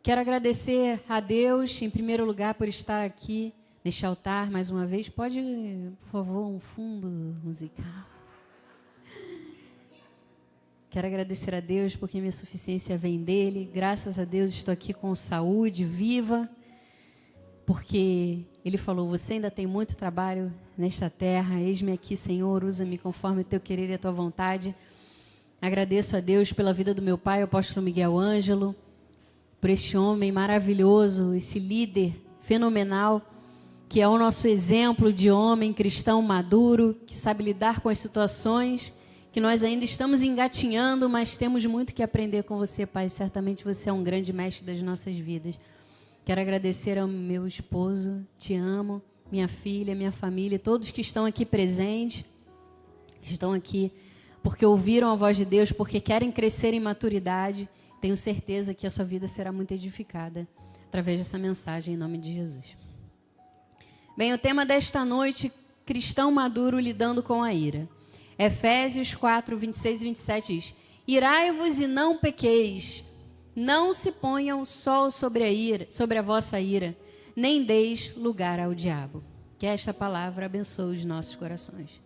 Quero agradecer a Deus, em primeiro lugar, por estar aqui neste altar mais uma vez. Pode, por favor, um fundo musical. Quero agradecer a Deus porque minha suficiência vem dele. Graças a Deus estou aqui com saúde, viva, porque ele falou, você ainda tem muito trabalho nesta terra. Eis-me aqui, Senhor, usa-me conforme o teu querer e a tua vontade. Agradeço a Deus pela vida do meu pai, o apóstolo Miguel Ângelo, por este homem maravilhoso, esse líder fenomenal, que é o nosso exemplo de homem cristão maduro, que sabe lidar com as situações, que nós ainda estamos engatinhando, mas temos muito que aprender com você, Pai. Certamente você é um grande mestre das nossas vidas. Quero agradecer ao meu esposo, te amo, minha filha, minha família, todos que estão aqui presentes, estão aqui porque ouviram a voz de Deus, porque querem crescer em maturidade. Tenho certeza que a sua vida será muito edificada através dessa mensagem, em nome de Jesus. Bem, o tema desta noite, cristão maduro lidando com a ira. Efésios 4, 26 e 27 diz, irai-vos e não pequeis, não se ponha o sol sobre a vossa ira, nem deis lugar ao diabo. Que esta palavra abençoe os nossos corações.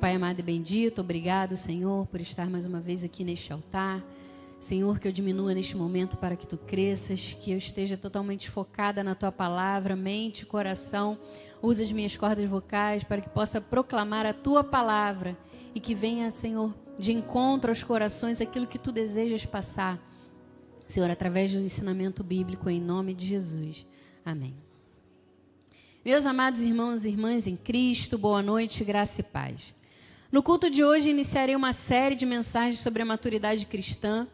Pai amado e bendito, obrigado, Senhor, por estar mais uma vez aqui neste altar. Senhor, que eu diminua neste momento para que tu cresças, que eu esteja totalmente focada na tua palavra, mente e coração. Usa as minhas cordas vocais para que possa proclamar a tua palavra e que venha, Senhor, de encontro aos corações aquilo que tu desejas passar. Senhor, através do ensinamento bíblico, em nome de Jesus. Amém. Meus amados irmãos e irmãs em Cristo, boa noite, graça e paz. No culto de hoje, iniciarei uma série de mensagens sobre a maturidade cristã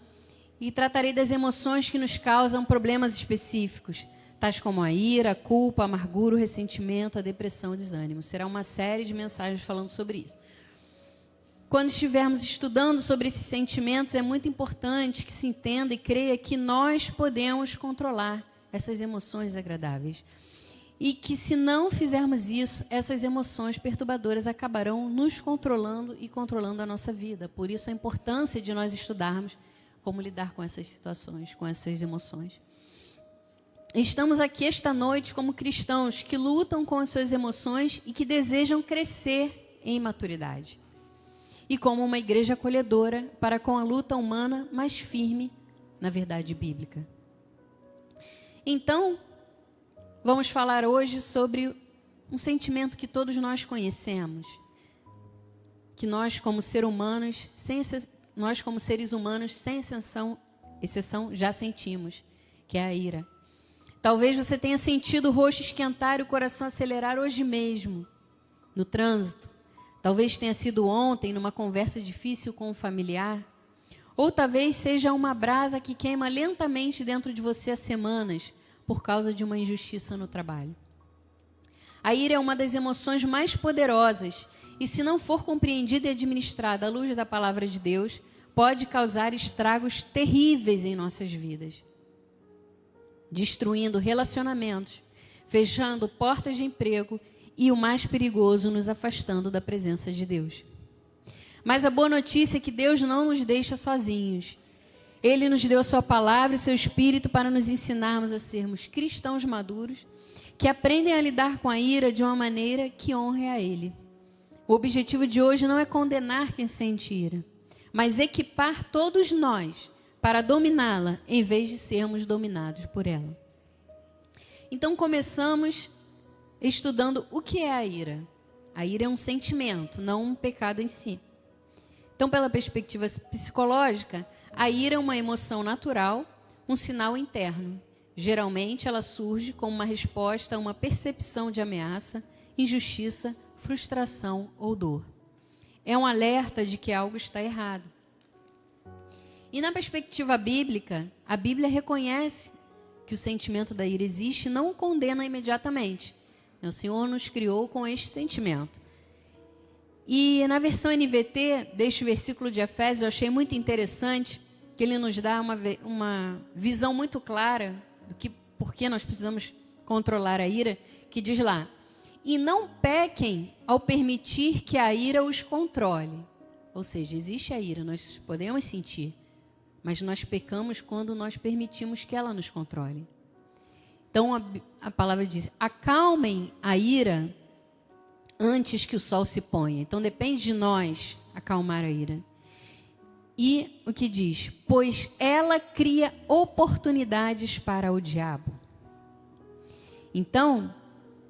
e tratarei das emoções que nos causam problemas específicos, tais como a ira, a culpa, a amargura, o ressentimento, a depressão, o desânimo. Será uma série de mensagens falando sobre isso. Quando estivermos estudando sobre esses sentimentos, é muito importante que se entenda e creia que nós podemos controlar essas emoções agradáveis. E que se não fizermos isso, essas emoções perturbadoras acabarão nos controlando e controlando a nossa vida. Por isso a importância de nós estudarmos como lidar com essas situações, com essas emoções. Estamos aqui esta noite como cristãos que lutam com as suas emoções e que desejam crescer em maturidade. E como uma igreja acolhedora para com a luta humana mais firme na verdade bíblica. Então, vamos falar hoje sobre um sentimento que todos nós conhecemos, que nós como seres humanos, sem exceção, já sentimos, que é a ira. Talvez você tenha sentido o rosto esquentar e o coração acelerar hoje mesmo, no trânsito. Talvez tenha sido ontem, numa conversa difícil com um familiar. Ou talvez seja uma brasa que queima lentamente dentro de você há semanas, por causa de uma injustiça no trabalho. A ira é uma das emoções mais poderosas e, se não for compreendida e administrada à luz da palavra de Deus, pode causar estragos terríveis em nossas vidas, destruindo relacionamentos, fechando portas de emprego e, o mais perigoso, nos afastando da presença de Deus. Mas a boa notícia é que Deus não nos deixa sozinhos. Ele nos deu a sua palavra e seu Espírito para nos ensinarmos a sermos cristãos maduros, que aprendem a lidar com a ira de uma maneira que honre a Ele. O objetivo de hoje não é condenar quem sente ira, mas equipar todos nós para dominá-la, em vez de sermos dominados por ela. Então começamos estudando o que é a ira. A ira é um sentimento, não um pecado em si. Então, pela perspectiva psicológica, a ira é uma emoção natural, um sinal interno. Geralmente, ela surge como uma resposta a uma percepção de ameaça, injustiça, frustração ou dor. É um alerta de que algo está errado. E na perspectiva bíblica, a Bíblia reconhece que o sentimento da ira existe e não o condena imediatamente. O Senhor nos criou com este sentimento. E na versão NVT, deste versículo de Efésios, eu achei muito interessante que ele nos dá uma visão muito clara do que, por que nós precisamos controlar a ira, que diz lá, e não pequem ao permitir que a ira os controle. Ou seja, existe a ira, nós podemos sentir, mas nós pecamos quando nós permitimos que ela nos controle. Então a palavra diz: acalmem a ira antes que o sol se ponha. Então depende de nós acalmar a ira. E o que diz? Pois ela cria oportunidades para o diabo. Então,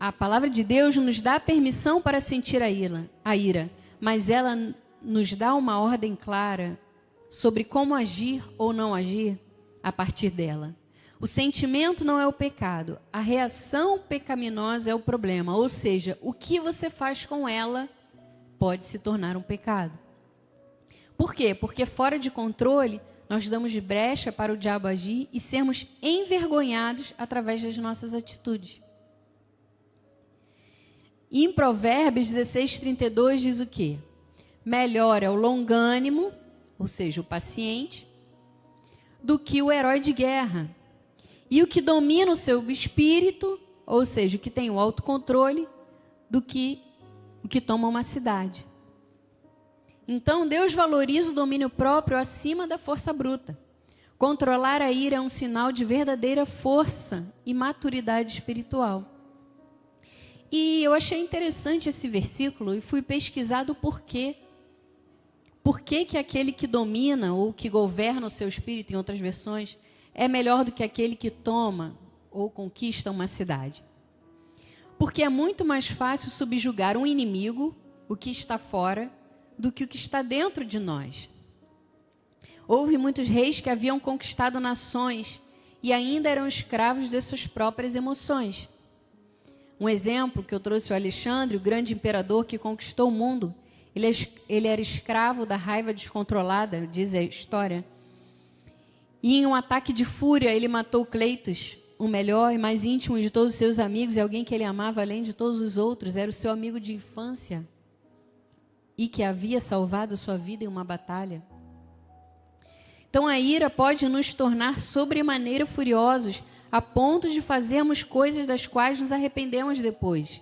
a palavra de Deus nos dá permissão para sentir a ira, mas ela nos dá uma ordem clara sobre como agir ou não agir a partir dela. O sentimento não é o pecado, a reação pecaminosa é o problema, ou seja, o que você faz com ela pode se tornar um pecado. Por quê? Porque fora de controle, nós damos brecha para o diabo agir e sermos envergonhados através das nossas atitudes. E em Provérbios 16:32 diz o quê? Melhor é o longânimo, ou seja, o paciente, do que o herói de guerra. E o que domina o seu espírito, ou seja, o que tem o autocontrole, do que o que toma uma cidade. Então, Deus valoriza o domínio próprio acima da força bruta. Controlar a ira é um sinal de verdadeira força e maturidade espiritual. E eu achei interessante esse versículo e fui pesquisar do porquê. Por que aquele que domina ou que governa o seu espírito, em outras versões, é melhor do que aquele que toma ou conquista uma cidade? Porque é muito mais fácil subjugar um inimigo, o que está fora, do que o que está dentro de nós. Houve muitos reis que haviam conquistado nações e ainda eram escravos de suas próprias emoções. Um exemplo que eu trouxe, o Alexandre, o grande imperador que conquistou o mundo, ele era escravo da raiva descontrolada, diz a história. E em um ataque de fúria, ele matou Cleitos, o melhor e mais íntimo de todos os seus amigos, e alguém que ele amava além de todos os outros, era o seu amigo de infância, e que havia salvado sua vida em uma batalha. Então a ira pode nos tornar sobremaneira furiosos, a ponto de fazermos coisas das quais nos arrependemos depois.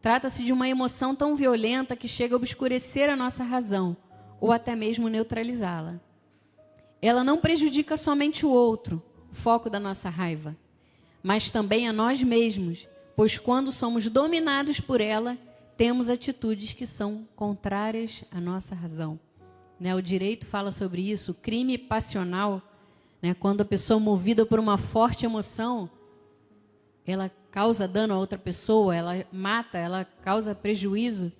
Trata-se de uma emoção tão violenta que chega a obscurecer a nossa razão, ou até mesmo neutralizá-la. Ela não prejudica somente o outro, o foco da nossa raiva, mas também a nós mesmos, pois quando somos dominados por ela, temos atitudes que são contrárias à nossa razão. O direito fala sobre isso, o crime passional, quando a pessoa é movida por uma forte emoção, ela causa dano a outra pessoa, ela mata, ela causa prejuízo.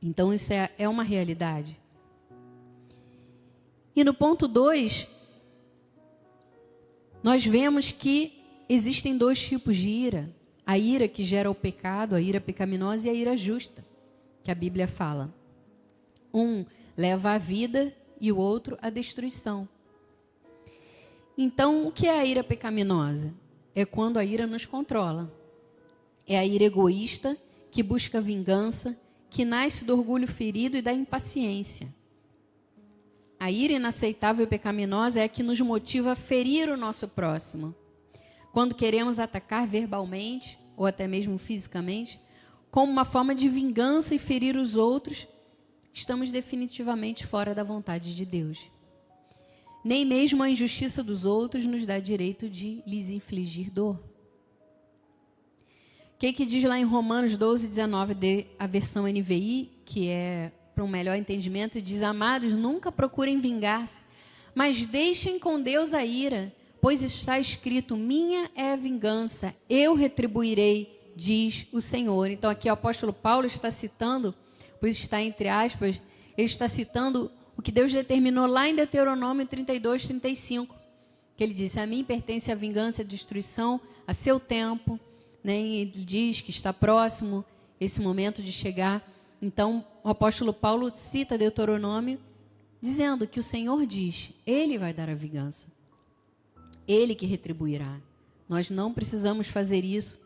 Então isso é uma realidade. E no ponto 2, nós vemos que existem 2 tipos de ira. A ira que gera o pecado, a ira pecaminosa, e a ira justa, que a Bíblia fala. Um leva à vida e o outro à destruição. Então, o que é a ira pecaminosa? É quando a ira nos controla. É a ira egoísta, que busca vingança, que nasce do orgulho ferido e da impaciência. A ira inaceitável e pecaminosa é a que nos motiva a ferir o nosso próximo. Quando queremos atacar verbalmente, ou até mesmo fisicamente, como uma forma de vingança e ferir os outros, estamos definitivamente fora da vontade de Deus. Nem mesmo a injustiça dos outros nos dá direito de lhes infligir dor. O que diz lá em Romanos 12:19, a versão NVI, que é para um melhor entendimento, diz: amados, nunca procurem vingar-se, mas deixem com Deus a ira, pois está escrito: minha é a vingança, eu retribuirei, diz o Senhor. Então aqui o apóstolo Paulo está citando, por isso está entre aspas, ele está citando o que Deus determinou lá em Deuteronômio 32:35, que ele disse: a mim pertence a vingança e a destruição a seu tempo, e ele diz que está próximo esse momento de chegar. Então o apóstolo Paulo cita Deuteronômio, dizendo que o Senhor diz, ele vai dar a vingança, ele que retribuirá. Nós não precisamos fazer isso.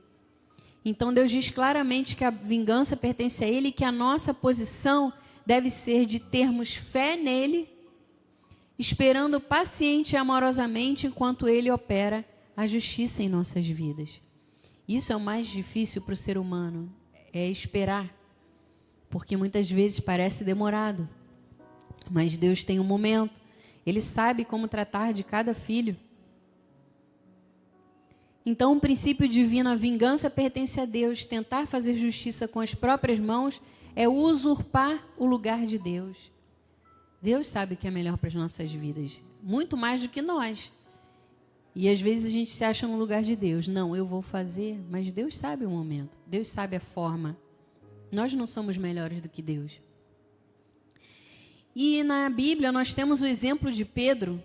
Então Deus diz claramente que a vingança pertence a ele e que a nossa posição deve ser de termos fé nele, esperando paciente e amorosamente enquanto ele opera a justiça em nossas vidas. Isso é o mais difícil para o ser humano, é esperar, porque muitas vezes parece demorado, mas Deus tem um momento Ele sabe como tratar de cada filho. Então, o princípio divino, a vingança pertence a Deus. Tentar fazer justiça com as próprias mãos é usurpar o lugar de Deus. Deus sabe o que é melhor para as nossas vidas, muito mais do que nós. E às vezes a gente se acha no lugar de Deus. Não, eu vou fazer, mas Deus sabe o momento. Deus sabe a forma. Nós não somos melhores do que Deus. E na Bíblia nós temos o exemplo de Pedro.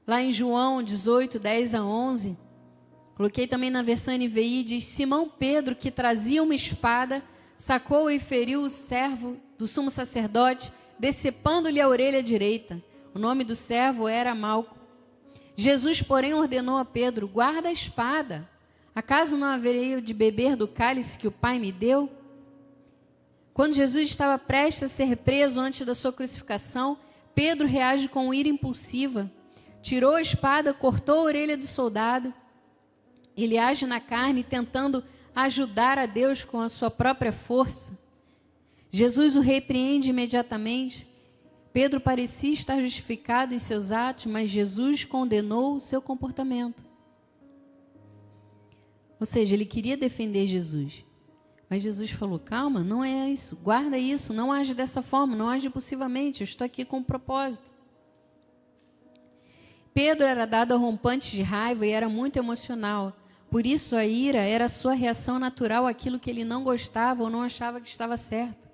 Lá em João 18, 10 a 11. Coloquei também na versão NVI, diz: Simão Pedro, que trazia uma espada, sacou e feriu o servo do sumo sacerdote, decepando-lhe a orelha direita. O nome do servo era Malco. Jesus, porém, ordenou a Pedro: guarda a espada. Acaso não haverei de beber do cálice que o Pai me deu? Quando Jesus estava prestes a ser preso antes da sua crucificação, Pedro reage com ira impulsiva. Tirou a espada, cortou a orelha do soldado. Ele age na carne, tentando ajudar a Deus com a sua própria força. Jesus o repreende imediatamente. Pedro parecia estar justificado em seus atos, mas Jesus condenou o seu comportamento. Ou seja, ele queria defender Jesus. Mas Jesus falou: calma, não é isso, guarda isso, não age dessa forma, não age impulsivamente, eu estou aqui com um propósito. Pedro era dado a rompantes de raiva e era muito emocional. Por isso a ira era a sua reação natural àquilo que ele não gostava ou não achava que estava certo.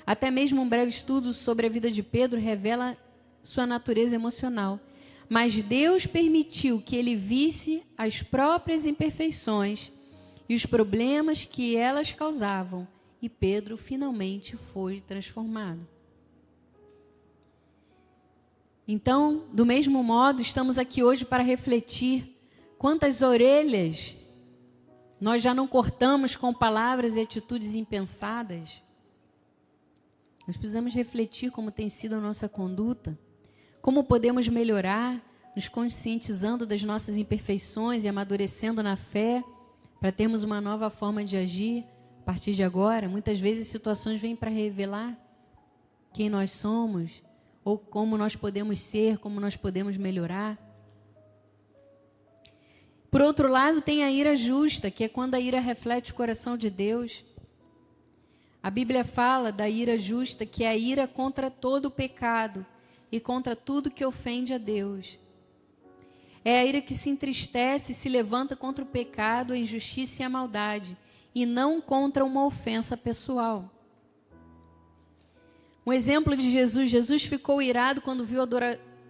Até mesmo um breve estudo sobre a vida de Pedro revela sua natureza emocional. Mas Deus permitiu que ele visse as próprias imperfeições e os problemas que elas causavam, e Pedro finalmente foi transformado. Então, do mesmo modo, estamos aqui hoje para refletir quantas orelhas nós já não cortamos com palavras e atitudes impensadas. Nós precisamos refletir como tem sido a nossa conduta, como podemos melhorar, nos conscientizando das nossas imperfeições e amadurecendo na fé, para termos uma nova forma de agir a partir de agora. Muitas vezes situações vêm para revelar quem nós somos, ou como nós podemos ser, como nós podemos melhorar. Por outro lado, tem a ira justa, que é quando a ira reflete o coração de Deus. A Bíblia fala da ira justa, que é a ira contra todo o pecado e contra tudo que ofende a Deus. É a ira que se entristece e se levanta contra o pecado, a injustiça e a maldade, e não contra uma ofensa pessoal. Um exemplo de Jesus: Jesus ficou irado quando viu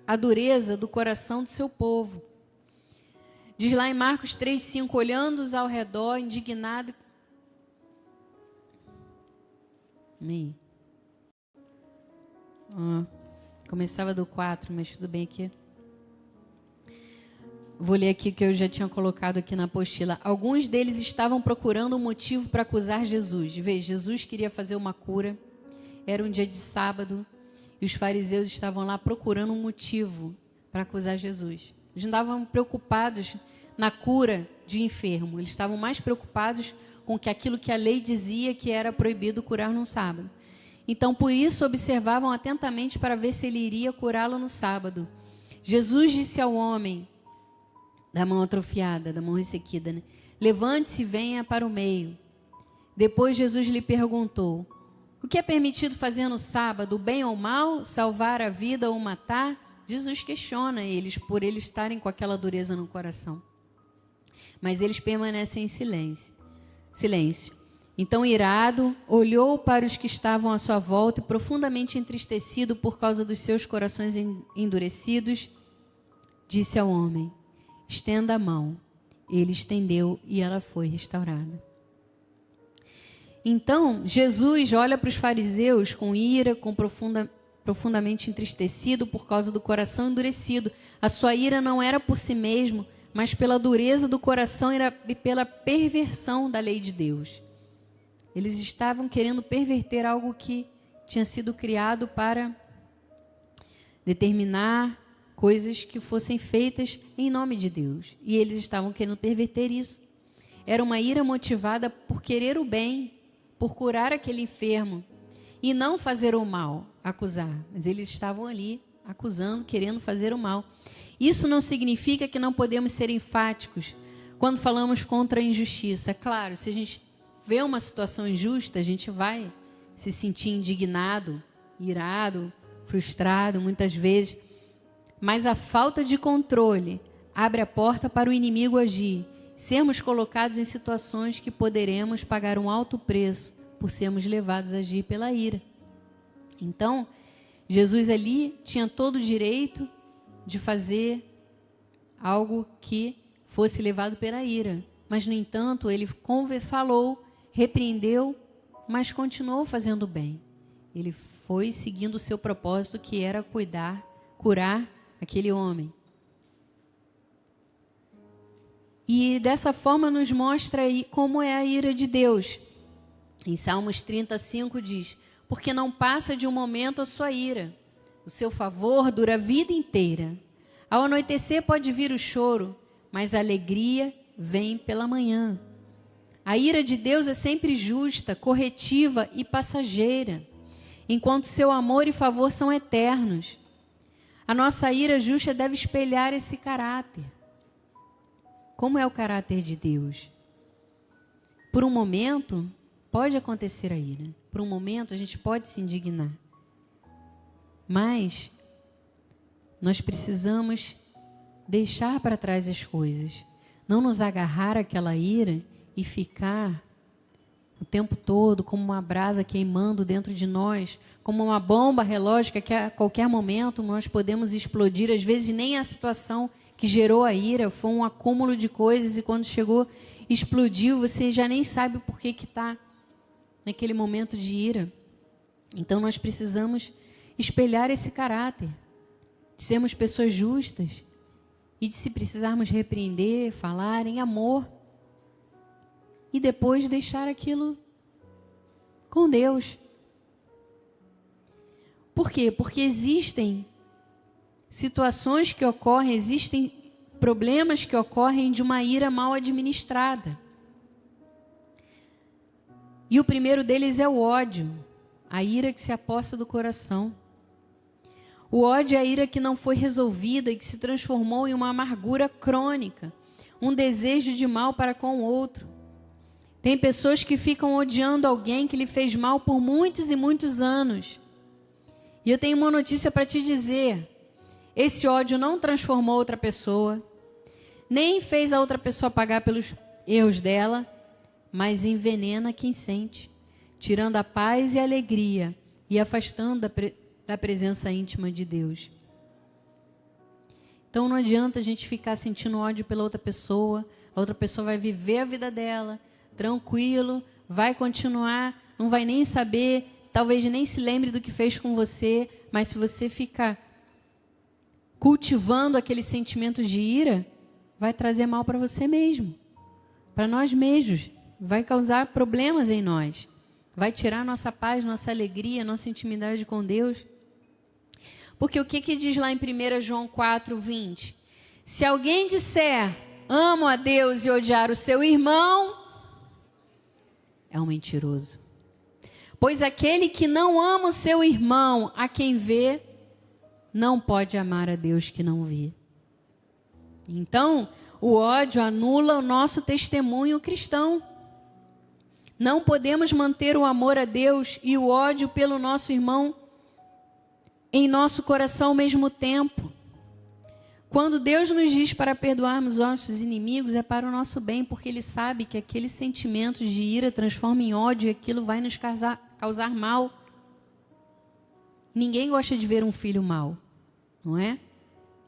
a dureza do coração do seu povo. Diz lá em Marcos 3:5, olhando-os ao redor, indignado. Amém. Começava do 4, mas tudo bem aqui. Vou ler aqui que eu já tinha colocado aqui na apostila. Alguns deles estavam procurando um motivo para acusar Jesus. Veja, Jesus queria fazer uma cura. Era um dia de sábado. E os fariseus estavam lá procurando um motivo para acusar Jesus. Eles não estavam preocupados na cura de enfermo. Eles estavam mais preocupados com aquilo que a lei dizia que era proibido curar no sábado. Então, por isso, observavam atentamente para ver se ele iria curá-lo no sábado. Jesus disse ao homem da mão atrofiada, da mão ressequida, né? Levante-se e venha para o meio. Depois Jesus lhe perguntou: o que é permitido fazer no sábado, o bem ou o mal, salvar a vida ou matar? Jesus questiona eles por eles estarem com aquela dureza no coração. Mas eles permanecem em silêncio. Então, irado, olhou para os que estavam à sua volta e, profundamente entristecido por causa dos seus corações endurecidos, disse ao homem: estenda a mão. Ele estendeu e ela foi restaurada. Então, Jesus olha para os fariseus com ira, profundamente entristecido por causa do coração endurecido. A sua ira não era por si mesmo, mas pela dureza do coração e pela perversão da lei de Deus. Eles estavam querendo perverter algo que tinha sido criado para determinar coisas que fossem feitas em nome de Deus. E eles estavam querendo perverter isso. Era uma ira motivada por querer o bem, por curar aquele enfermo, e não fazer o mal, acusar. Mas eles estavam ali acusando, querendo fazer o mal. Isso não significa que não podemos ser enfáticos quando falamos contra a injustiça. Claro, se a gente vê uma situação injusta, a gente vai se sentir indignado, irado, frustrado, muitas vezes. Mas a falta de controle abre a porta para o inimigo agir, sermos colocados em situações que poderemos pagar um alto preço por sermos levados a agir pela ira. Então, Jesus ali tinha todo o direito de fazer algo que fosse levado pela ira. Mas, no entanto, ele falou, repreendeu, mas continuou fazendo bem. Ele foi seguindo o seu propósito, que era curar aquele homem. E dessa forma nos mostra aí como é a ira de Deus. Em Salmos 35 diz: porque não passa de um momento a sua ira, o seu favor dura a vida inteira. Ao anoitecer pode vir o choro, mas a alegria vem pela manhã. A ira de Deus é sempre justa, corretiva e passageira, enquanto seu amor e favor são eternos. A nossa ira justa deve espelhar esse caráter. Como é o caráter de Deus? Por um momento, pode acontecer a ira. Por um momento, a gente pode se indignar. Mas nós precisamos deixar para trás as coisas. Não nos agarrar àquela ira e ficar o tempo todo como uma brasa queimando dentro de nós, como uma bomba relógio que a qualquer momento nós podemos explodir. Às vezes nem a situação que gerou a ira foi um acúmulo de coisas e quando chegou, explodiu, você já nem sabe por que está naquele momento de ira. Então nós precisamos espelhar esse caráter, de sermos pessoas justas e de, se precisarmos repreender, falar em amor e depois deixar aquilo com Deus. Por quê? Porque existem situações que ocorrem, existem problemas que ocorrem de uma ira mal administrada. E o primeiro deles é o ódio, a ira que se aposta do coração. O ódio é a ira que não foi resolvida e que se transformou em uma amargura crônica, um desejo de mal para com o outro. Tem pessoas que ficam odiando alguém que lhe fez mal por muitos e muitos anos. E eu tenho uma notícia para te dizer: esse ódio não transformou outra pessoa, nem fez a outra pessoa pagar pelos erros dela, mas envenena quem sente, tirando a paz e a alegria e afastando da presença íntima de Deus. Então não adianta a gente ficar sentindo ódio pela outra pessoa, a outra pessoa vai viver a vida dela, tranquilo, vai continuar, não vai nem saber, talvez nem se lembre do que fez com você, mas se você ficar cultivando aquele sentimento de ira, vai trazer mal para você mesmo, para nós mesmos, vai causar problemas em nós, vai tirar nossa paz, nossa alegria, nossa intimidade com Deus. Porque o que diz lá em 1 João 4:20? Se alguém disser, amo a Deus e odiar o seu irmão, é um mentiroso. Pois aquele que não ama o seu irmão, a quem vê, não pode amar a Deus que não vê. Então, o ódio anula o nosso testemunho cristão. Não podemos manter o amor a Deus e o ódio pelo nosso irmão em nosso coração ao mesmo tempo. Quando Deus nos diz para perdoarmos os nossos inimigos, é para o nosso bem, porque Ele sabe que aquele sentimento de ira transforma em ódio e aquilo vai nos causar mal. Ninguém gosta de ver um filho mal, não é?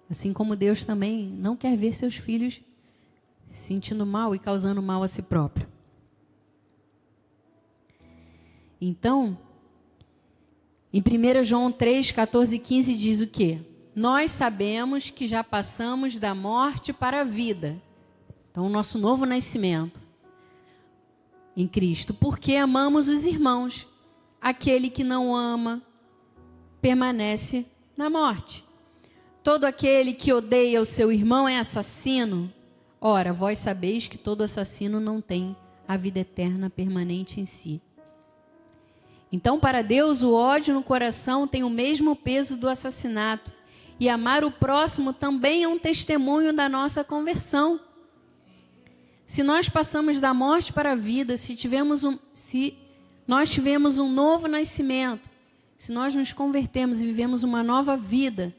Assim como Deus também não quer ver seus filhos se sentindo mal e causando mal a si próprio. Então, em 1 João 3, 14 e 15 diz o quê? Nós sabemos que já passamos da morte para a vida. Então, o nosso novo nascimento em Cristo. Porque amamos os irmãos. Aquele que não ama permanece na morte. Todo aquele que odeia o seu irmão é assassino. Ora, vós sabeis que todo assassino não tem a vida eterna permanente em si. Então, para Deus, o ódio no coração tem o mesmo peso do assassinato. E amar o próximo também é um testemunho da nossa conversão. Se nós passamos da morte para a vida, se nós tivemos um novo nascimento, se nós nos convertemos e vivemos uma nova vida,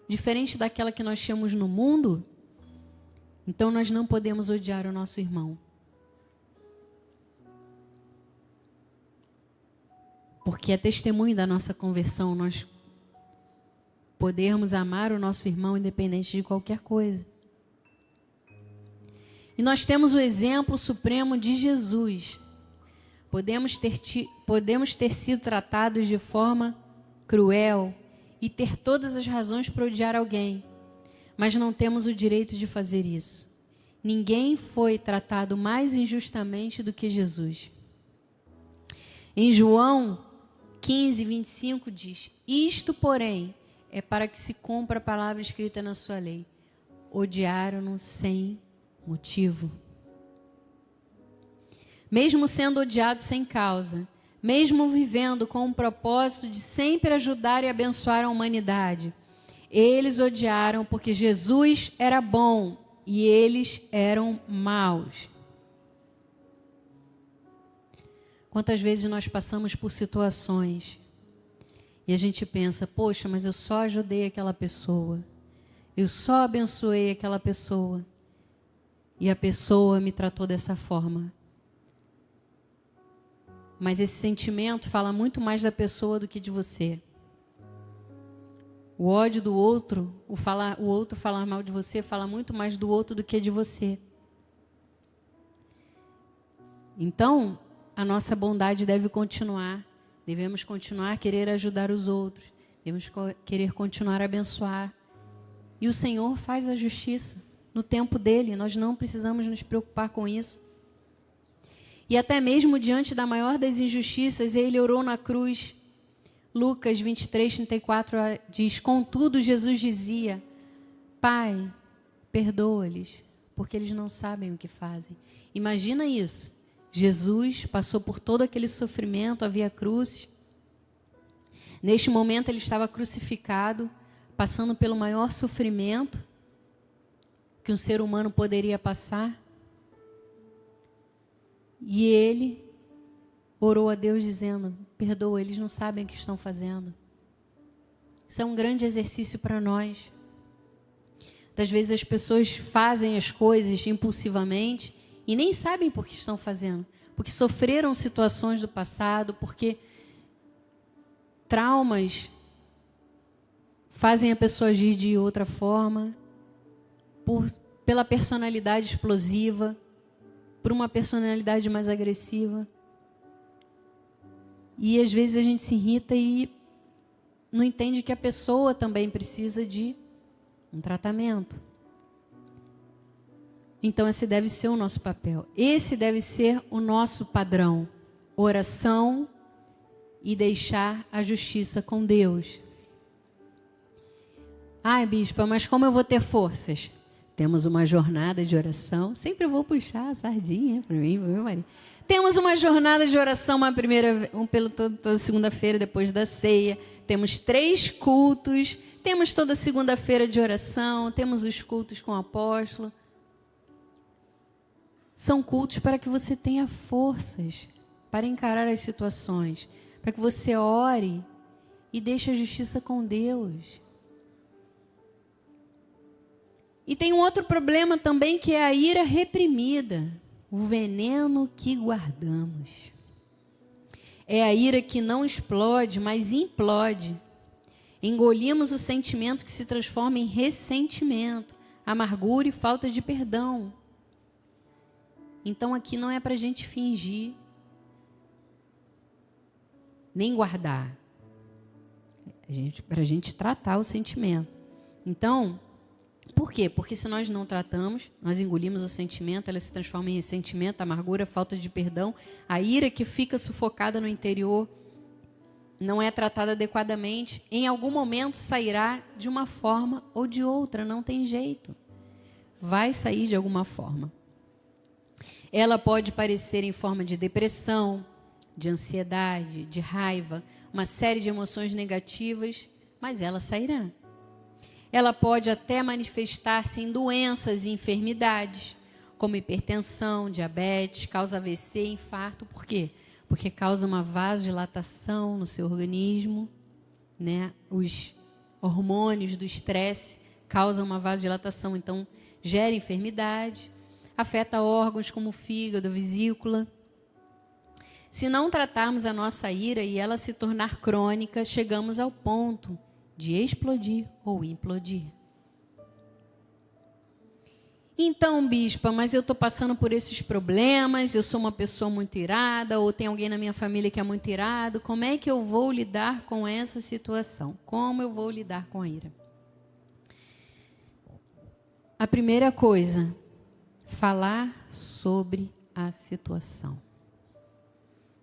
diferente daquela que nós tínhamos no mundo, então nós não podemos odiar o nosso irmão. Porque é testemunho da nossa conversão nós podermos amar o nosso irmão independente de qualquer coisa. E nós temos o exemplo supremo de Jesus. Podemos ter sido tratados de forma cruel e ter todas as razões para odiar alguém, mas não temos o direito de fazer isso. Ninguém foi tratado mais injustamente do que Jesus. Em João 15, 25 diz: isto, porém, é para que se cumpra a palavra escrita na sua lei. Odiaram-no sem motivo. Mesmo sendo odiado sem causa, mesmo vivendo com o propósito de sempre ajudar e abençoar a humanidade, eles odiaram porque Jesus era bom e eles eram maus. Quantas vezes nós passamos por situações e a gente pensa, poxa, mas eu só ajudei aquela pessoa, eu só abençoei aquela pessoa e a pessoa me tratou dessa forma. Mas esse sentimento fala muito mais da pessoa do que de você. O ódio do outro, o outro falar mal de você, fala muito mais do outro do que de você. Então, a nossa bondade deve continuar. Devemos continuar a querer ajudar os outros. Devemos querer continuar a abençoar. E o Senhor faz a justiça no tempo dele. Nós não precisamos nos preocupar com isso. E até mesmo diante da maior das injustiças, ele orou na cruz. Lucas 23, 34 diz: contudo, Jesus dizia: Pai, perdoa-lhes, porque eles não sabem o que fazem. Imagina isso. Jesus passou por todo aquele sofrimento, havia cruzes. Neste momento ele estava crucificado, passando pelo maior sofrimento que um ser humano poderia passar. E ele orou a Deus dizendo: perdoa, eles não sabem o que estão fazendo. Isso é um grande exercício para nós. Muitas vezes as pessoas fazem as coisas impulsivamente e nem sabem por que estão fazendo. Porque sofreram situações do passado, porque traumas fazem a pessoa agir de outra forma, pela personalidade explosiva, por uma personalidade mais agressiva. E às vezes a gente se irrita e não entende que a pessoa também precisa de um tratamento. Então esse deve ser o nosso papel. Esse deve ser o nosso padrão. Oração e deixar a justiça com Deus. Ai, bispa, mas como eu vou ter forças? Temos uma jornada de oração. Sempre vou puxar a sardinha para mim, para meu marido. Temos uma jornada de oração, toda segunda-feira depois da ceia. Temos 3 cultos. Temos toda segunda-feira de oração. Temos os cultos com o apóstolo. São cultos para que você tenha forças para encarar as situações. Para que você ore e deixe a justiça com Deus. E tem um outro problema também, que é a ira reprimida, o veneno que guardamos. É a ira que não explode, mas implode. Engolimos o sentimento que se transforma em ressentimento, amargura e falta de perdão. Então aqui não é para a gente fingir, nem guardar. Para a gente tratar o sentimento. Então, por quê? Porque se nós não tratamos, nós engolimos o sentimento, ela se transforma em ressentimento, amargura, falta de perdão. A ira que fica sufocada no interior não é tratada adequadamente. Em algum momento sairá de uma forma ou de outra, não tem jeito. Vai sair de alguma forma. Ela pode parecer em forma de depressão, de ansiedade, de raiva, uma série de emoções negativas, mas ela sairá. Ela pode até manifestar-se em doenças e enfermidades, como hipertensão, diabetes, causa AVC, infarto. Por quê? Porque causa uma vasodilatação no seu organismo, né? Os hormônios do estresse causam uma vasodilatação, então gera enfermidade, afeta órgãos como o fígado, a vesícula. Se não tratarmos a nossa ira e ela se tornar crônica, chegamos ao ponto de explodir ou implodir. Então, bispa, mas eu estou passando por esses problemas, eu sou uma pessoa muito irada, ou tem alguém na minha família que é muito irado, como é que eu vou lidar com essa situação? Como eu vou lidar com a ira? A primeira coisa, falar sobre a situação.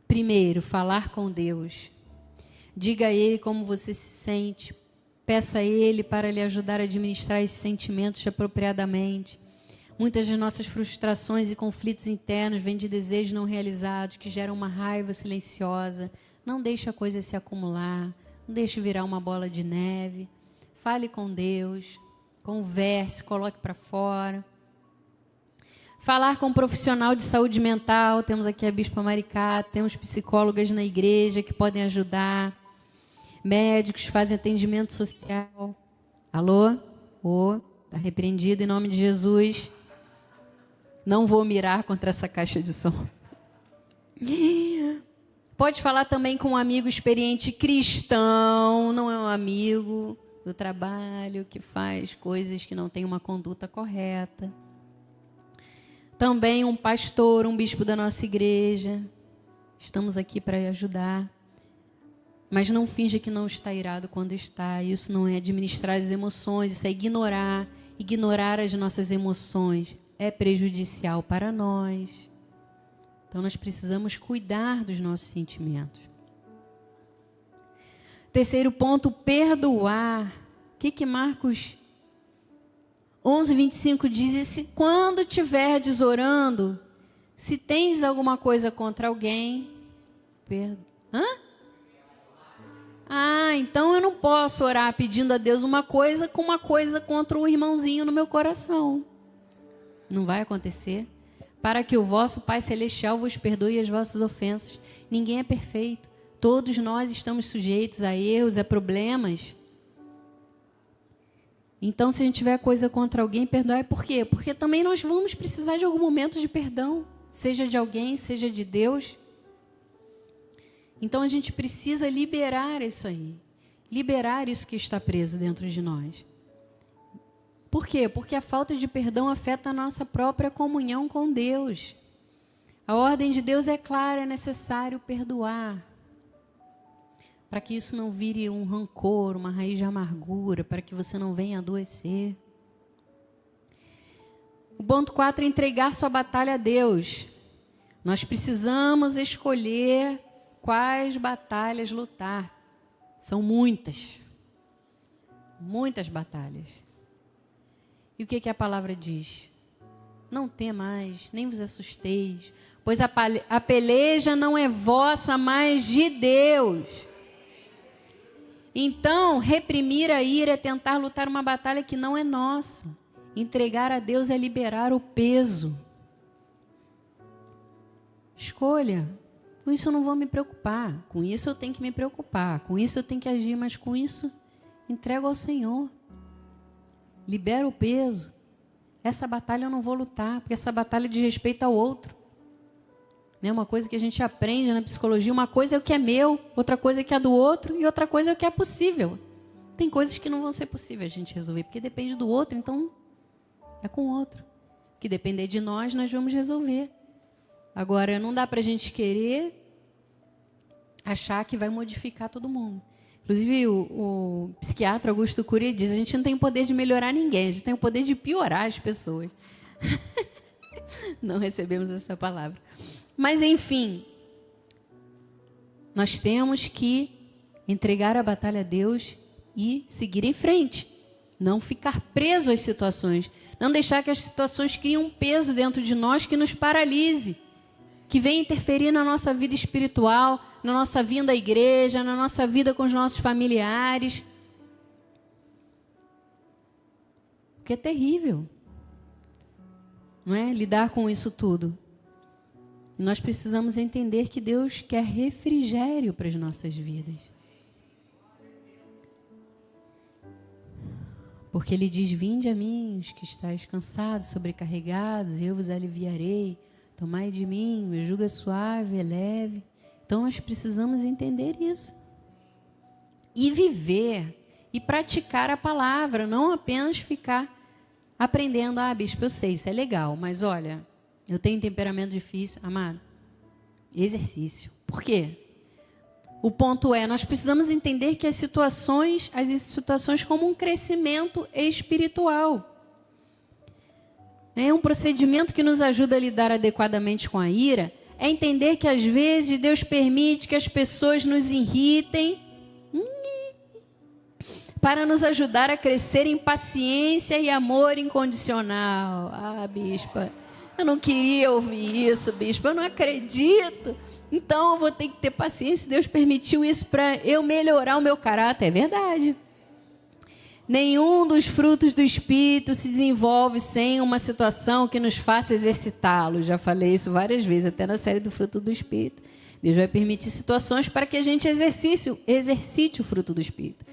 Primeiro, falar com Deus. Diga a Ele como você se sente. Peça a Ele para lhe ajudar a administrar esses sentimentos apropriadamente. Muitas das nossas frustrações e conflitos internos vêm de desejos não realizados, que geram uma raiva silenciosa. Não deixe a coisa se acumular. Não deixe virar uma bola de neve. Fale com Deus. Converse, coloque para fora. Falar com um profissional de saúde mental. Temos aqui a Bispa Maricá, temos psicólogas na igreja que podem ajudar. Médicos fazem atendimento social. Alô? Está repreendido em nome de Jesus. Não vou mirar contra essa caixa de som. Pode falar também com um amigo experiente cristão, não é um amigo do trabalho que faz coisas que não tem uma conduta correta. Também um pastor, um bispo da nossa igreja. Estamos aqui para ajudar. Mas não finja que não está irado quando está. Isso não é administrar as emoções, isso é ignorar. Ignorar as nossas emoções é prejudicial para nós. Então nós precisamos cuidar dos nossos sentimentos. Terceiro ponto, perdoar. O que Marcos 11:25 diz? E se quando estiverdes orando, se tens alguma coisa contra alguém, então eu não posso orar pedindo a Deus uma coisa com uma coisa contra o irmãozinho no meu coração. Não vai acontecer. Para que o vosso Pai Celestial vos perdoe as vossas ofensas. Ninguém é perfeito. Todos nós estamos sujeitos a erros, a problemas. Então, se a gente tiver coisa contra alguém, perdoar. Por quê? Porque também nós vamos precisar de algum momento de perdão. Seja de alguém, seja de Deus. Então, a gente precisa liberar isso aí. Liberar isso que está preso dentro de nós. Por quê? Porque a falta de perdão afeta a nossa própria comunhão com Deus. A ordem de Deus é clara, é necessário perdoar. Para que isso não vire um rancor, uma raiz de amargura, para que você não venha adoecer. O ponto 4 é entregar sua batalha a Deus. Nós precisamos escolher quais batalhas lutar. São muitas. Muitas batalhas. E o que a palavra diz? Não temais, nem vos assusteis, pois a peleja não é vossa, mas de Deus. Então, reprimir a ira é tentar lutar uma batalha que não é nossa. Entregar a Deus é liberar o peso. Escolha. Com isso eu não vou me preocupar. Com isso eu tenho que me preocupar. Com isso eu tenho que agir, mas com isso entrego ao Senhor. Libera o peso. Essa batalha eu não vou lutar, porque essa batalha diz respeito ao outro. Né? Uma coisa que a gente aprende na psicologia, uma coisa é o que é meu, outra coisa é o que é do outro, e outra coisa é o que é possível. Tem coisas que não vão ser possíveis a gente resolver, porque depende do outro, então é com o outro. Que depender de nós vamos resolver. Agora, não dá para a gente querer achar que vai modificar todo mundo. Inclusive, o psiquiatra Augusto Cury diz, a gente não tem o poder de melhorar ninguém, a gente tem o poder de piorar as pessoas. Não recebemos essa palavra. Mas, enfim, nós temos que entregar a batalha a Deus e seguir em frente. Não ficar preso às situações. Não deixar que as situações criem um peso dentro de nós que nos paralise. Que venha interferir na nossa vida espiritual, na nossa vinda à igreja, na nossa vida com os nossos familiares. Porque é terrível, não é? Lidar com isso tudo. E nós precisamos entender que Deus quer refrigério para as nossas vidas. Porque Ele diz, vinde a mim, os que estáis cansados, sobrecarregados, eu vos aliviarei. Tomai de mim, meu jugo é suave, é leve. Então nós precisamos entender isso. E viver, e praticar a palavra, não apenas ficar aprendendo. Ah, bispo, eu sei, isso é legal, mas olha, eu tenho temperamento difícil. Amado, exercício. Por quê? O ponto é, nós precisamos entender que as situações como um crescimento espiritual. É um procedimento que nos ajuda a lidar adequadamente com a ira, é entender que às vezes Deus permite que as pessoas nos irritem, para nos ajudar a crescer em paciência e amor incondicional. Ah, bispa, eu não queria ouvir isso, bispa, eu não acredito. Então eu vou ter que ter paciência. Deus permitiu isso para eu melhorar o meu caráter. É verdade. Nenhum dos frutos do Espírito se desenvolve sem uma situação que nos faça exercitá-lo. Já falei isso várias vezes, até na série do fruto do Espírito. Deus vai permitir situações para que a gente exercite o fruto do Espírito.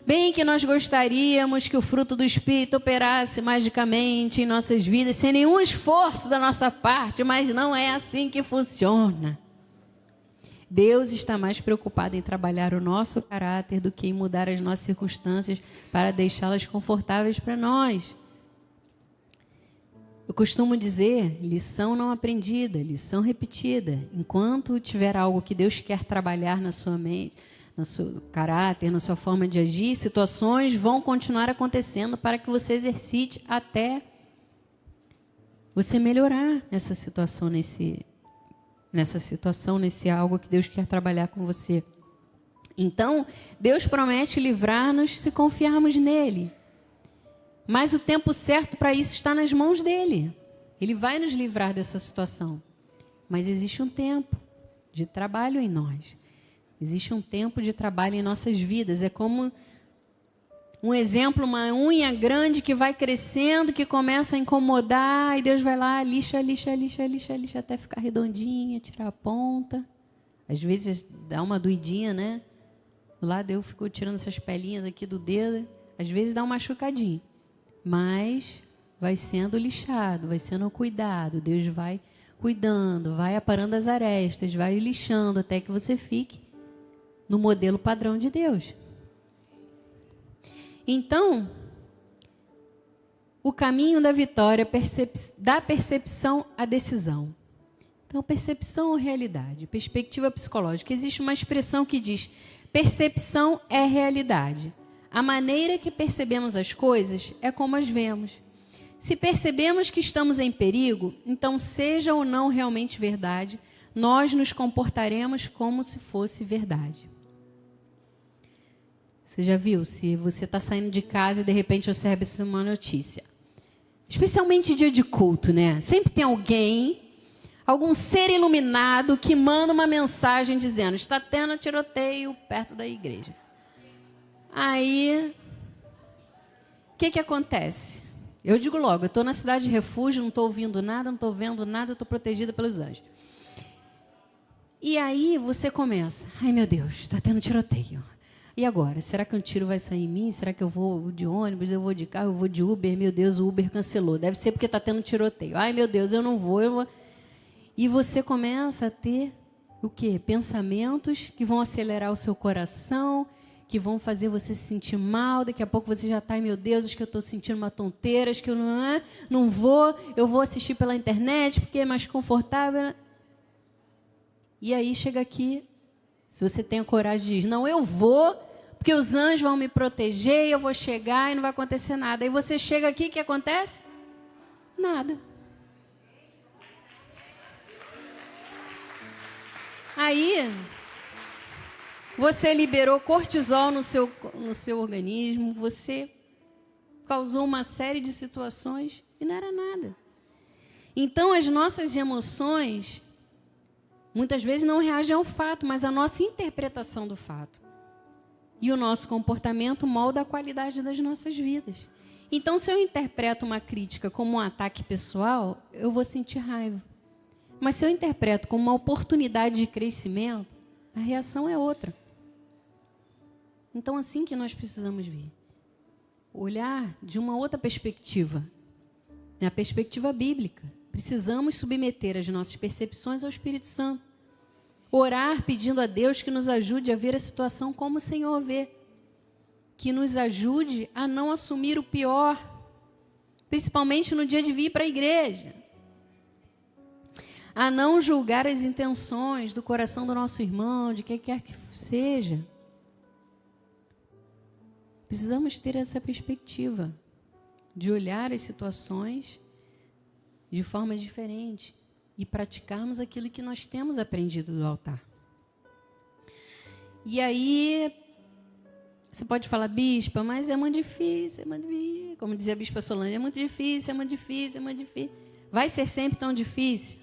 Bem que nós gostaríamos que o fruto do Espírito operasse magicamente em nossas vidas, sem nenhum esforço da nossa parte, mas não é assim que funciona. Deus está mais preocupado em trabalhar o nosso caráter do que em mudar as nossas circunstâncias para deixá-las confortáveis para nós. Eu costumo dizer, lição não aprendida, lição repetida. Enquanto tiver algo que Deus quer trabalhar na sua mente, no seu caráter, na sua forma de agir, situações vão continuar acontecendo para que você exercite até você melhorar nessa situação, nesse algo que Deus quer trabalhar com você. Então, Deus promete livrar-nos se confiarmos nele. Mas o tempo certo para isso está nas mãos dele. Ele vai nos livrar dessa situação. Mas existe um tempo de trabalho em nós. Existe um tempo de trabalho em nossas vidas. É como um exemplo, uma unha grande que vai crescendo, que começa a incomodar, e Deus vai lá, lixa, até ficar redondinha, tirar a ponta. Às vezes dá uma doidinha, né? Do lado eu fico tirando essas pelinhas aqui do dedo. Às vezes dá um machucadinho. Mas vai sendo lixado, vai sendo cuidado. Deus vai cuidando, vai aparando as arestas, vai lixando até que você fique no modelo padrão de Deus. Então, o caminho da vitória, da percepção à decisão. Então, percepção ou realidade? Perspectiva psicológica. Existe uma expressão que diz, percepção é realidade. A maneira que percebemos as coisas é como as vemos. Se percebemos que estamos em perigo, então, seja ou não realmente verdade, nós nos comportaremos como se fosse verdade. Você já viu? Se você está saindo de casa e de repente você recebe uma notícia. Especialmente em dia de culto, né? Sempre tem algum ser iluminado que manda uma mensagem dizendo, está tendo tiroteio perto da igreja. Aí, o que acontece? Eu digo logo, eu estou na cidade de refúgio, não estou ouvindo nada, não estou vendo nada, estou protegida pelos anjos. E aí você começa, ai meu Deus, está tendo tiroteio. E agora? Será que um tiro vai sair em mim? Será que eu vou de ônibus, eu vou de carro, eu vou de Uber? Meu Deus, o Uber cancelou. Deve ser porque está tendo tiroteio. Ai, meu Deus, eu não vou. E você começa a ter o quê? Pensamentos que vão acelerar o seu coração, que vão fazer você se sentir mal. Daqui a pouco você já está, ai, meu Deus, acho que eu estou sentindo uma tonteira, acho que eu não vou. Eu vou assistir pela internet porque é mais confortável. E aí chega aqui, se você tem a coragem de dizer, não, eu vou, porque os anjos vão me proteger, eu vou chegar e não vai acontecer nada. Aí você chega aqui, o que acontece? Nada. Aí, você liberou cortisol no seu organismo, você causou uma série de situações e não era nada. Então, as nossas emoções, muitas vezes não reagem ao fato, mas à nossa interpretação do fato. E o nosso comportamento molda a qualidade das nossas vidas. Então, se eu interpreto uma crítica como um ataque pessoal, eu vou sentir raiva. Mas se eu interpreto como uma oportunidade de crescimento, a reação é outra. Então, assim que nós precisamos ver. Olhar de uma outra perspectiva. A perspectiva bíblica. Precisamos submeter as nossas percepções ao Espírito Santo. Orar pedindo a Deus que nos ajude a ver a situação como o Senhor vê. Que nos ajude a não assumir o pior. Principalmente no dia de vir para a igreja. A não julgar as intenções do coração do nosso irmão, de quem quer que seja. Precisamos ter essa perspectiva de olhar as situações de forma diferente e praticarmos aquilo que nós temos aprendido do altar. E aí, você pode falar, bispa, mas é muito difícil, como dizia a bispa Solange, é muito difícil, é muito difícil, é muito difícil. Vai ser sempre tão difícil?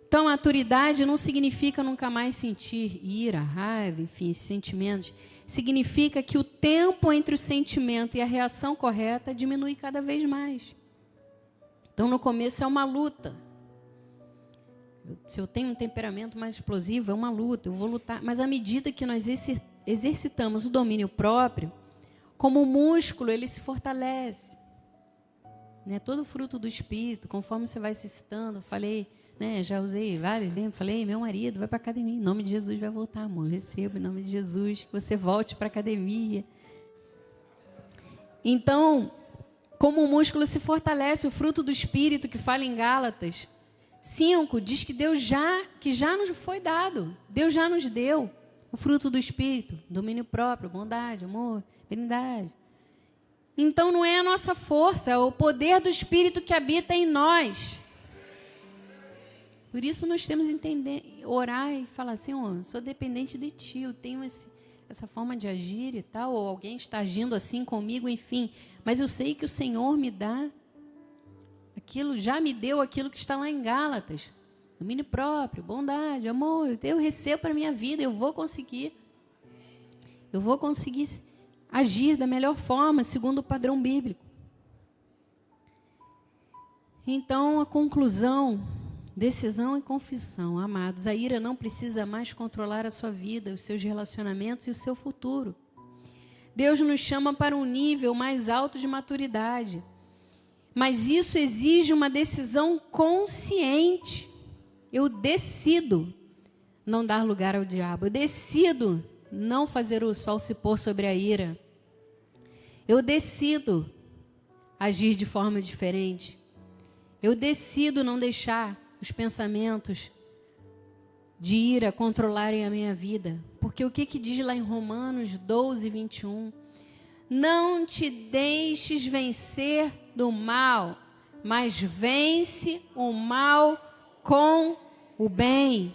Então, maturidade não significa nunca mais sentir ira, raiva, enfim, esses sentimentos. Significa que o tempo entre o sentimento e a reação correta diminui cada vez mais. Então, no começo é uma luta. Se eu tenho um temperamento mais explosivo, é uma luta, eu vou lutar. Mas à medida que nós exercitamos o domínio próprio, como o músculo, ele se fortalece. Né? Todo fruto do Espírito, conforme você vai se excitando, falei... já usei vários exemplos, falei, meu marido vai para a academia, em nome de Jesus vai voltar, amor, receba em nome de Jesus, que você volte para a academia. Então, como o músculo se fortalece, o fruto do Espírito, que fala em Gálatas 5, diz que já nos foi dado, Deus já nos deu o fruto do Espírito, domínio próprio, bondade, amor, benignidade. Então, não é a nossa força, é o poder do Espírito que habita em nós. Por isso nós temos que entender, orar e falar assim, sou dependente de Ti, eu tenho essa forma de agir e tal, ou alguém está agindo assim comigo, enfim. Mas eu sei que o Senhor me dá aquilo, já me deu aquilo que está lá em Gálatas. Domínio próprio, bondade, amor, eu recebo para a minha vida, eu vou conseguir agir da melhor forma, segundo o padrão bíblico. Então, a conclusão... Decisão e confissão, amados. A ira não precisa mais controlar a sua vida, os seus relacionamentos e o seu futuro. Deus nos chama para um nível mais alto de maturidade. Mas isso exige uma decisão consciente. Eu decido não dar lugar ao diabo. Eu decido não fazer o sol se pôr sobre a ira. Eu decido agir de forma diferente. Eu decido não deixar os pensamentos de ira controlarem a minha vida. Porque o que diz lá em Romanos 12, 21? Não te deixes vencer do mal, mas vence o mal com o bem.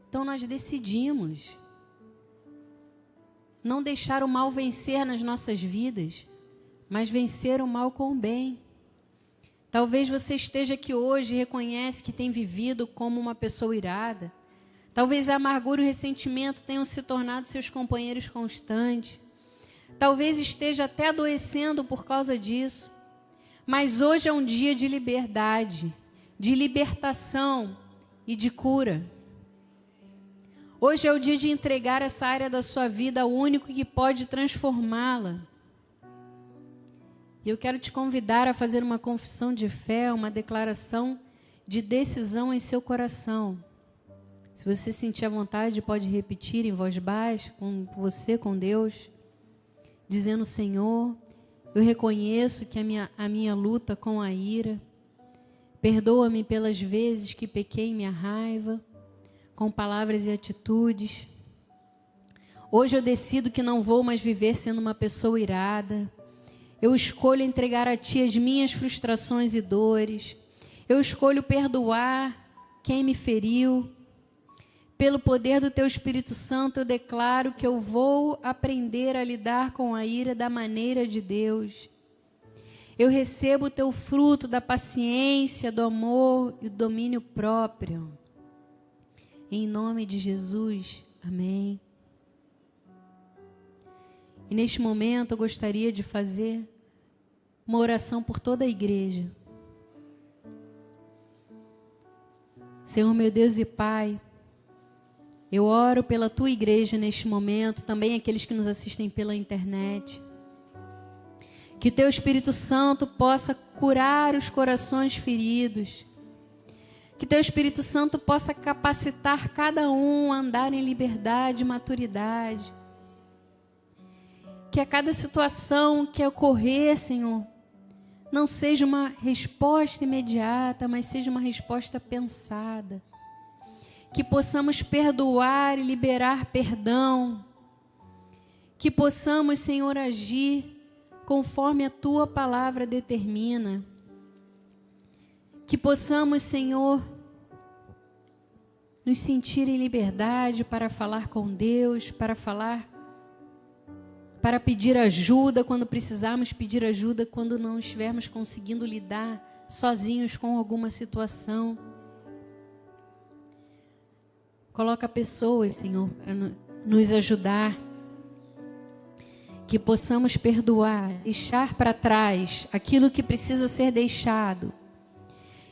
Então nós decidimos não deixar o mal vencer nas nossas vidas, mas vencer o mal com o bem. Talvez você esteja aqui hoje e reconhece que tem vivido como uma pessoa irada. Talvez a amargura e o ressentimento tenham se tornado seus companheiros constantes. Talvez esteja até adoecendo por causa disso. Mas hoje é um dia de liberdade, de libertação e de cura. Hoje é o dia de entregar essa área da sua vida ao único que pode transformá-la. E eu quero te convidar a fazer uma confissão de fé, uma declaração de decisão em seu coração. Se você sentir à vontade, pode repetir em voz baixa, com você, com Deus, dizendo, Senhor, eu reconheço que a minha luta com a ira, perdoa-me pelas vezes que pequei em minha raiva, com palavras e atitudes. Hoje eu decido que não vou mais viver sendo uma pessoa irada. Eu escolho entregar a Ti as minhas frustrações e dores. Eu escolho perdoar quem me feriu. Pelo poder do Teu Espírito Santo, eu declaro que eu vou aprender a lidar com a ira da maneira de Deus. Eu recebo o Teu fruto da paciência, do amor e do domínio próprio. Em nome de Jesus. Amém. E neste momento eu gostaria de fazer uma oração por toda a igreja. Senhor meu Deus e Pai, eu oro pela tua igreja neste momento, também aqueles que nos assistem pela internet. Que teu Espírito Santo possa curar os corações feridos. Que teu Espírito Santo possa capacitar cada um a andar em liberdade e maturidade. Que a cada situação que ocorrer, Senhor, não seja uma resposta imediata, mas seja uma resposta pensada. Que possamos perdoar e liberar perdão. Que possamos, Senhor, agir conforme a tua palavra determina. Que possamos, Senhor, nos sentir em liberdade para falar com Deus, para pedir ajuda quando precisarmos pedir ajuda, quando não estivermos conseguindo lidar sozinhos com alguma situação. Coloca pessoas, Senhor, para nos ajudar. Que possamos perdoar, deixar para trás aquilo que precisa ser deixado.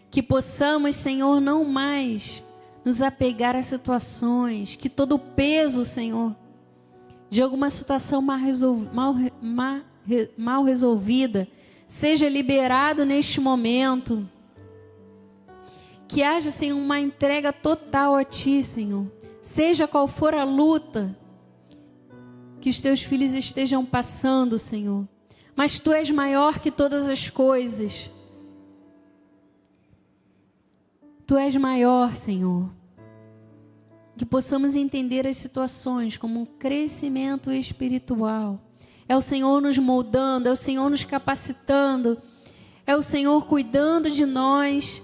Que possamos, Senhor, não mais nos apegar a situações, que todo o peso, Senhor, de alguma situação mal resolvida, seja liberado neste momento. Que haja, Senhor, uma entrega total a Ti, Senhor. Seja qual for a luta que os Teus filhos estejam passando, Senhor. Mas Tu és maior que todas as coisas. Tu és maior, Senhor. Que possamos entender as situações como um crescimento espiritual. É o Senhor nos moldando, é o Senhor nos capacitando, é o Senhor cuidando de nós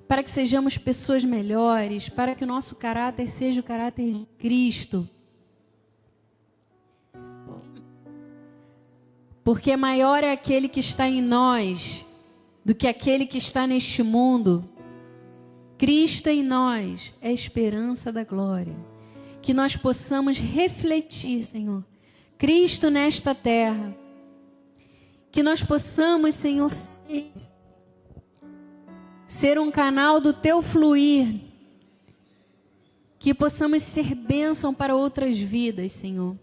para que sejamos pessoas melhores, para que o nosso caráter seja o caráter de Cristo. Porque maior é aquele que está em nós do que aquele que está neste mundo. Cristo em nós é a esperança da glória. Que nós possamos refletir, Senhor, Cristo nesta terra. Que nós possamos, Senhor, ser um canal do Teu fluir. Que possamos ser bênção para outras vidas, Senhor.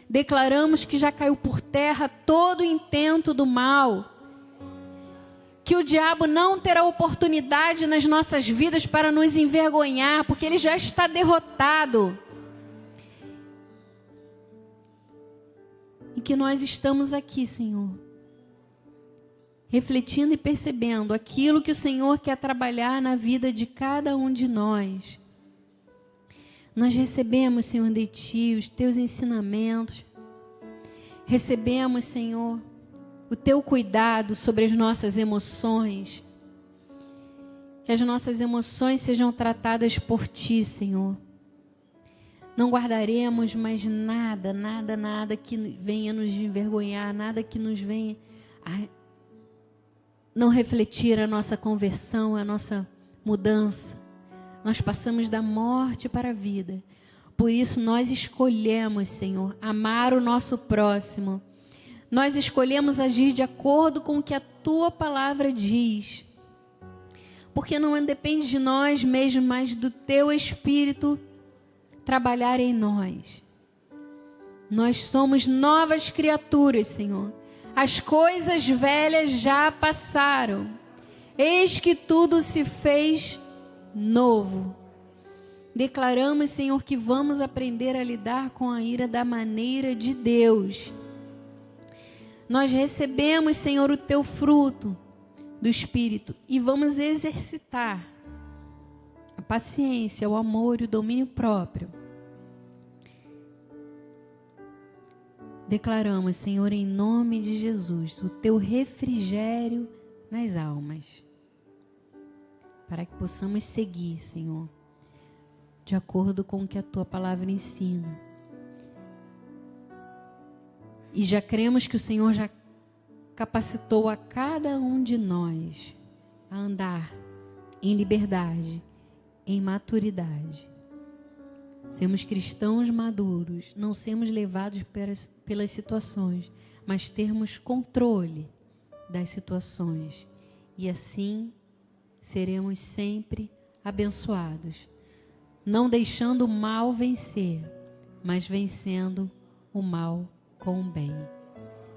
Declaramos que já caiu por terra todo o intento do mal. Que o diabo não terá oportunidade nas nossas vidas para nos envergonhar, porque ele já está derrotado. E que nós estamos aqui, Senhor, refletindo e percebendo aquilo que o Senhor quer trabalhar na vida de cada um de nós. Nós recebemos, Senhor, de Ti os Teus ensinamentos. Recebemos, Senhor, o Teu cuidado sobre as nossas emoções. Que as nossas emoções sejam tratadas por Ti, Senhor. Não guardaremos mais nada que venha nos envergonhar, nada que nos venha a não refletir a nossa conversão, a nossa mudança. Nós passamos da morte para a vida. Por isso nós escolhemos, Senhor, amar o nosso próximo. Nós escolhemos agir de acordo com o que a Tua palavra diz. Porque não depende de nós mesmos, mas do Teu Espírito trabalhar em nós. Nós somos novas criaturas, Senhor. As coisas velhas já passaram. Eis que tudo se fez novo. Declaramos, Senhor, que vamos aprender a lidar com a ira da maneira de Deus. Nós recebemos, Senhor, o Teu fruto do Espírito e vamos exercitar a paciência, o amor e o domínio próprio. Declaramos, Senhor, em nome de Jesus, o Teu refrigério nas almas, para que possamos seguir, Senhor, de acordo com o que a Tua palavra ensina. E já cremos que o Senhor já capacitou a cada um de nós a andar em liberdade, em maturidade. sermos cristãos maduros, não sermos levados pelas situações, mas termos controle das situações. E assim seremos sempre abençoados, não deixando o mal vencer, mas vencendo o mal com o bem.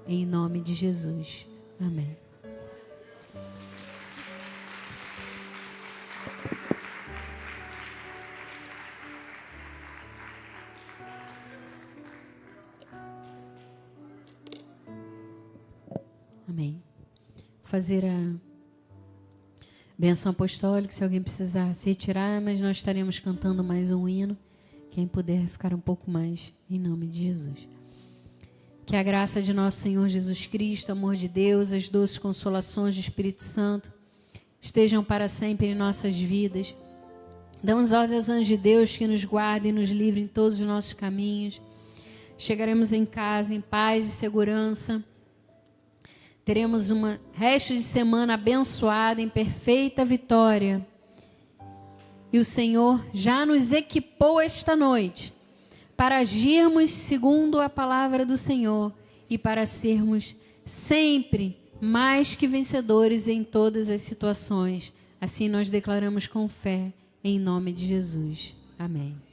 Em nome de Jesus. Amém. Amém. Vou fazer a bênção apostólica, se alguém precisar se retirar, mas nós estaremos cantando mais um hino. Quem puder ficar um pouco mais, em nome de Jesus. Que a graça de nosso Senhor Jesus Cristo, o amor de Deus, as doces consolações do Espírito Santo estejam para sempre em nossas vidas. Damos ordem aos anjos de Deus que nos guardem e nos livrem em todos os nossos caminhos. Chegaremos em casa em paz e segurança. Teremos um resto de semana abençoada em perfeita vitória. E o Senhor já nos equipou esta noite para agirmos segundo a palavra do Senhor e para sermos sempre mais que vencedores em todas as situações. Assim nós declaramos com fé, em nome de Jesus. Amém.